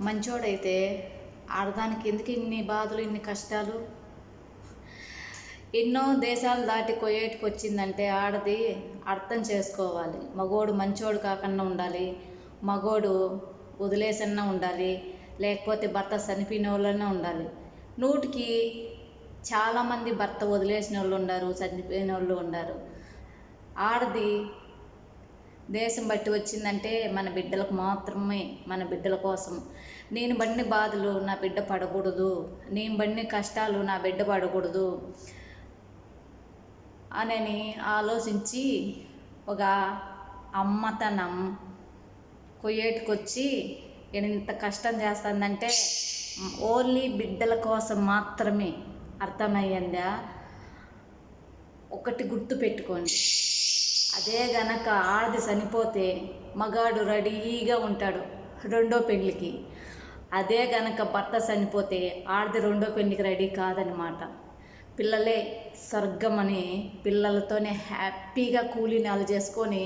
మంచోడైతే ఆడదానికి ఎందుకు ఇన్ని బాధలు, ఇన్ని కష్టాలు? ఎన్నో దేశాలు దాటి కొయ్యేటికి వచ్చిందంటే ఆడది అర్థం చేసుకోవాలి. మగోడు మంచోడు కాకుండా ఉండాలి, మగోడు వదిలేసన్నా ఉండాలి, లేకపోతే భర్త చనిపోయిన వాళ్ళన్నా ఉండాలి. 100కి చాలామంది భర్త వదిలేసిన వాళ్ళు ఉన్నారు, చనిపోయిన వాళ్ళు ఉన్నారు. ఆడది దేశం బట్టి వచ్చిందంటే మన బిడ్డలకు మాత్రమే, మన బిడ్డల కోసం. నేను పడిన బాధలు నా బిడ్డ పడకూడదు, నేను పడిన కష్టాలు నా బిడ్డ పడకూడదు అని ఆలోచించి ఒక అమ్మతనం కొయ్యేటికొచ్చి ఎంత కష్టం చేస్తుందంటే ఓన్లీ బిడ్డల కోసం మాత్రమే. అర్థమయ్యిందా? ఒకటి గుర్తు పెట్టుకోండి, అదే గనక ఆడది చనిపోతే మగాడు రెడీగా ఉంటాడు రెండో పెళ్ళికి. అదే గనక భర్త చనిపోతే ఆడది రెండో పెళ్ళికి రెడీ కాదనమాట. పిల్లలే స్వర్గం అని పిల్లలతోనే హ్యాపీగా కూలీనాలు చేసుకొని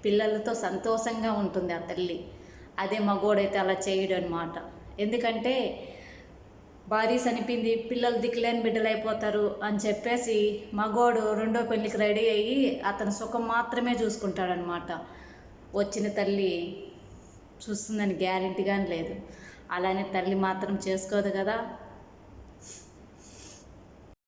పిల్లలతో సంతోషంగా ఉంటుంది ఆ తల్లి. అదే మగోడైతే అలా చేయడు అనమాట. ఎందుకంటే భార్య చనిపోయింది, పిల్లలు దిక్కులేని బిడ్డలు అయిపోతారు అని చెప్పేసి మగోడు రెండో పెళ్ళికి రెడీ అయ్యి అతని సుఖం మాత్రమే చూసుకుంటాడనమాట. వచ్చిన తల్లి చూస్తుందని గ్యారెంటీగానే లేదు. అలానే తల్లి మాత్రం చేసుకోదు కదా.